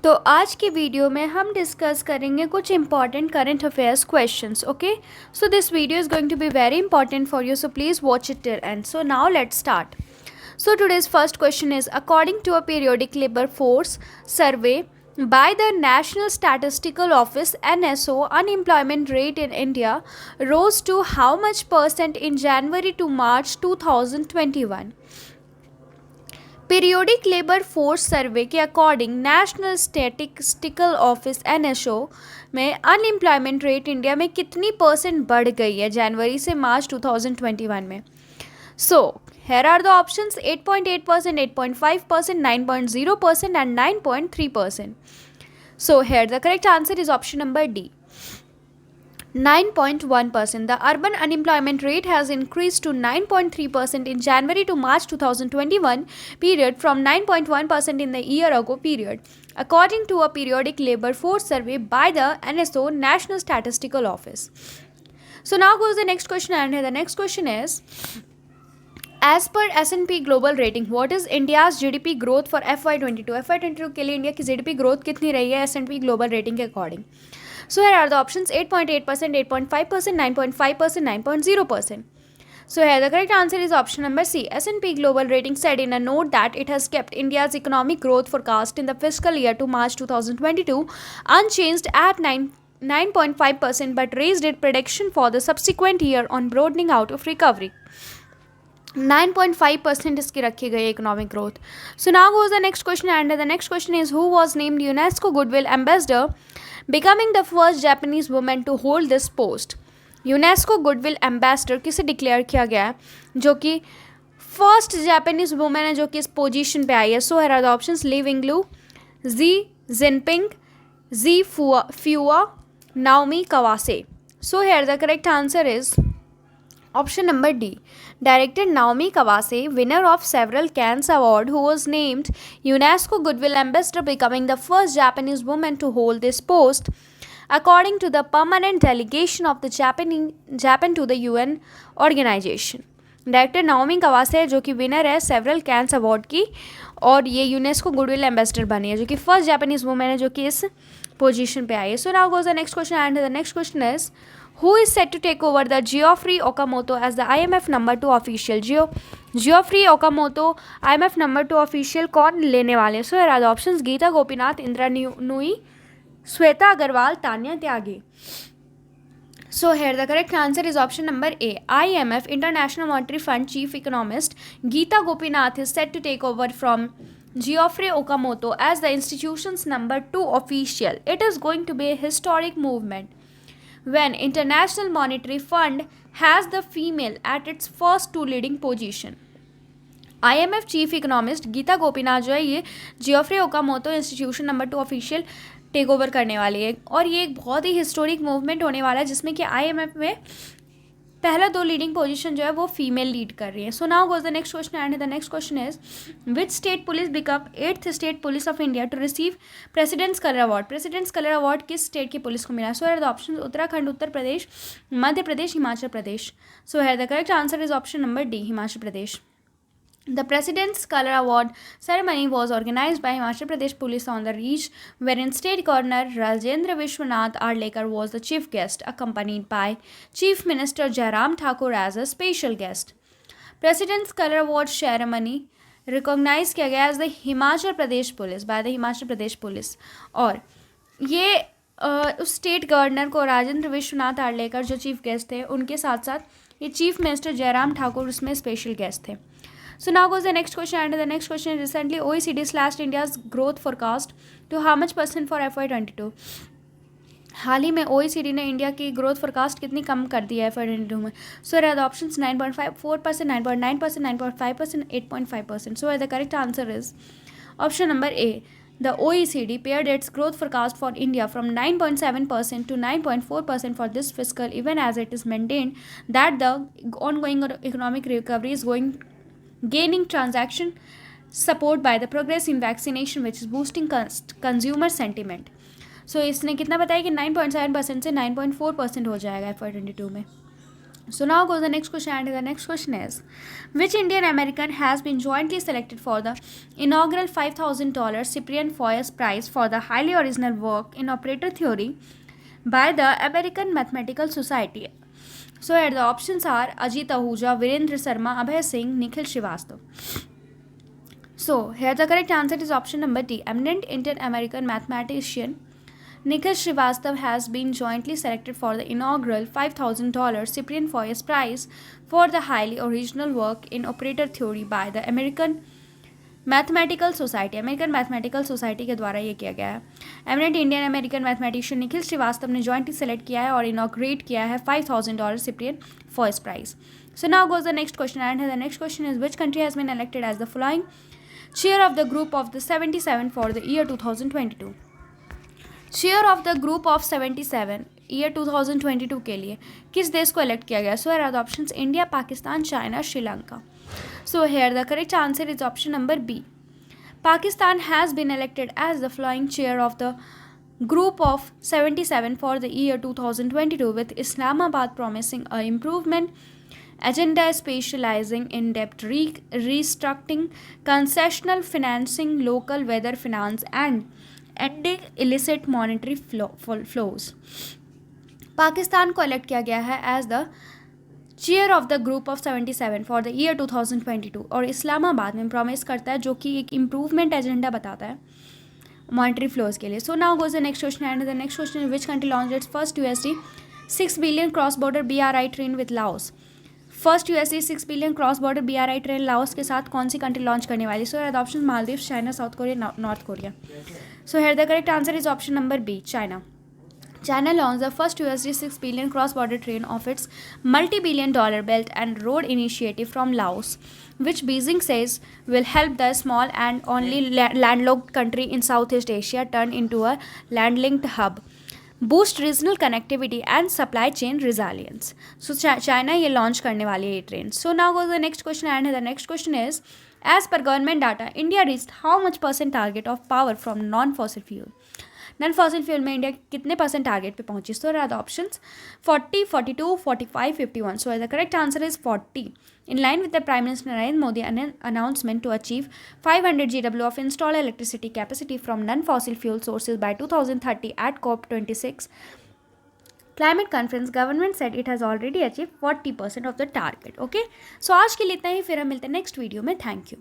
तो आज की वीडियो में हम डिस्कस करेंगे कुछ important current affairs questions. Okay, so this video is going to be very important for you, so please watch it till end. So now let's start. So today's first question is, according to a periodic labor force survey by the National Statistical Office NSO, unemployment rate in India rose to how much percent in January to March 2021? Periodic labour force survey के according national statistical office NSO में unemployment rate India में कितनी percent बढ़ गई है जनवरी से मार्च 2021 में. सो here are the options: 8.8%, 8.5%, 9.0% and 9.3%. So here the correct answer is option number D, 9.1%. The urban unemployment rate has increased to 9.3% in January to March 2021 period from 9.1% in the year ago period, according to a periodic labor force survey by the NSO, National Statistical Office. So now goes the next question, and the next question is, as per S&P Global Rating, what is India's GDP growth for FY22? FY22 के लिए India की GDP growth कितनी रही है S&P Global Rating के according? So here are the options: 8.8%, 8.5%, 9.5%, 9.0%. So here the correct answer is option number C. S&P Global Rating said in a note that it has kept India's economic growth forecast in the fiscal year to March 2022 unchanged at 9.5%, but raised its prediction for the subsequent year on broadening out of recovery. 9.5% इसकी रखी गई economic growth. So now goes the next question, and the next question is, who was named UNESCO goodwill ambassador, becoming the first Japanese women to hold this post. UNESCO goodwill ambassador किसे declare किया गया है जो कि first Japanese women है जो कि इस पोजीशन पे आई है? So here are the options: Li विंगलू, Xi Jinping, Ji Fuya, Naomi Kawase. So here the correct answer is option number D, Director Naomi Kawase, winner of several Cannes Award, who was named UNESCO Goodwill Ambassador, becoming the first Japanese woman to hold this post, according to the permanent delegation of the Japan to the UN organization. Director Naomi Kawase है जो कि winner है several cans award की, और ये UNESCO goodwill ambassador बनी है जो कि फर्स्ट जापानीज वुमेन है जो कि इस पोजीशन पे आई है. So now goes the next question, and the next question is, who is set to take over the Geoffrey Okamoto as the IMF number 2 official? Geoffrey Okamoto IMF number 2 official कौन लेने वाले हैं? So here are the options: Gita Gopinath, Indira Nooyi, Shweta Agarwal, Tanya Tyagi. So here the correct answer is option number A, IMF International Monetary Fund chief economist Geeta Gopinath is set to take over from Geoffrey Okamoto as the institution's number 2 official. It is going to be a historic movement when International Monetary Fund has the female at its first 2 leading position. IMF chief economist Gita Gopinath जो है ये Geoffrey Okamoto institution number 2 official take over करने वाली है, और ये एक बहुत ही हिस्टोरिक मूवमेंट होने वाला है जिसमें कि IMF में पहला 2 लीडिंग पोजीशन जो है वो फीमेल लीड कर रही है. So now goes the next question, and the next question is, which state police become 8th state police of India to receive president's colour award? President's colour award किस state की police को मिला? So here the option: Uttarakhand, Uttar Pradesh, Madhya Pradesh, Himachal Pradesh. So here the correct answer is option number D, Himachal Pradesh. The President's Color Award ceremony was organized by Himachal Pradesh Police on the Reach, wherein State Governor Rajendra Vishwanath Arlekar was the chief guest, accompanied by Chief Minister Jairam Thakur as a special guest. President's Color Award ceremony recognized किया गया as the Himachal Pradesh Police by the Himachal Pradesh Police, और ये उस state governor को राजेंद्र विश्वनाथ आर्लेकर जो chief guest थे उनके साथ साथ ये चीफ मिनिस्टर जयराम ठाकुर उसमें स्पेशल गेस्ट थे. So now goes the next question, and the next question is, recently OECD slashed India's growth forecast to how much percent for FY22? हाल ही में OECD ने इंडिया की ग्रोथ फोरकास्ट कितनी कम कर दी है FY22 में? सो here are the options: 9.54%, 9.9%, 9.5%, 8.5%. So the correct answer is option number A. The OECD pared its growth forecast for India from 9.7% to 9.4% for this fiscal, even as it is maintained that the ongoing economic recovery is gaining transaction support by the progress in vaccination, which is boosting consumer sentiment. So इसने कितना बताया कि 9.7% से 9.4% हो जाएगा FY22 में. So now goes the next question, and the next question is, which Indian American has been jointly selected for the inaugural $5,000 Cyprian Foyers Prize for the highly original work in operator theory by the American Mathematical Society? So here the options are Ajit Ahuja, Virendra Sharma, Abhay Singh, Nikhil Srivastav. So here the correct answer is option number D. Eminent Indian American mathematician Nikhil Srivastav has been jointly selected for the inaugural $5,000 Cyprian Foyers Prize for the highly original work in operator theory by the American Mathematical Society, American Mathematical Society के द्वारा ये किया गया है. Eminent Indian American mathematician Nikhil Srivastava ने jointly select किया है और इनॉग्रेट किया है $5,000 Ciprian Foias prize. So now goes the next question, and the next question is which country has been elected as the following chair of the group of the 77 for the year 2022. Chair of the group of 77 year 2022 के लिए किस देश को elect किया गया? So here are the options India, Pakistan, China, Sri Lanka. So here the correct answer is option number B. Pakistan has been elected as the flying chair of the group of 77 for the year 2022, with Islamabad promising a improvement agenda specializing in debt restructuring, concessional financing, local weather finance, and ending illicit monetary flows. Pakistan को elect किया गया है as the chair of the group of 77 for the year 2022 और इस्लामाबाद में promise करता है, जो कि एक इम्प्रूवमेंट एजेंडा बताता है मॉनेटरी फ्लोज के लिए. So now goes the next question, and the next question, which country launch its first USD 6 billion cross border BRI train with Laos. First USD 6 billion cross border BRI train Laos के साथ कौन सी country launch करने वाली? So the option Maldives, China, South Korea, North Korea. So here the correct answer is option number B, China. China launched the first USD 6 billion cross-border train of its multi-billion-dollar Belt and Road Initiative from Laos, which Beijing says will help the small and only landlocked country in Southeast Asia turn into a land-linked hub, boost regional connectivity and supply chain resilience. So China ये launch करने वाली है ये train. So now goes the next question, and the next question is, as per government data, India reached how much % target of power from non-fossil fuel? Non fossil fuel में India कितने % target पे पहुंची? So are the options 40, 42, 45, 51. So the correct answer is 40. In line with the Prime Minister Narendra Modi announcement to achieve 500 GW of installed electricity capacity from non-fossil fuel sources by 2030 at COP26 climate conference, government said it has already achieved 40% of the target. Okay, so आज के लिए इतना ही, फिर हम मिलते हैं next video में. Thank you.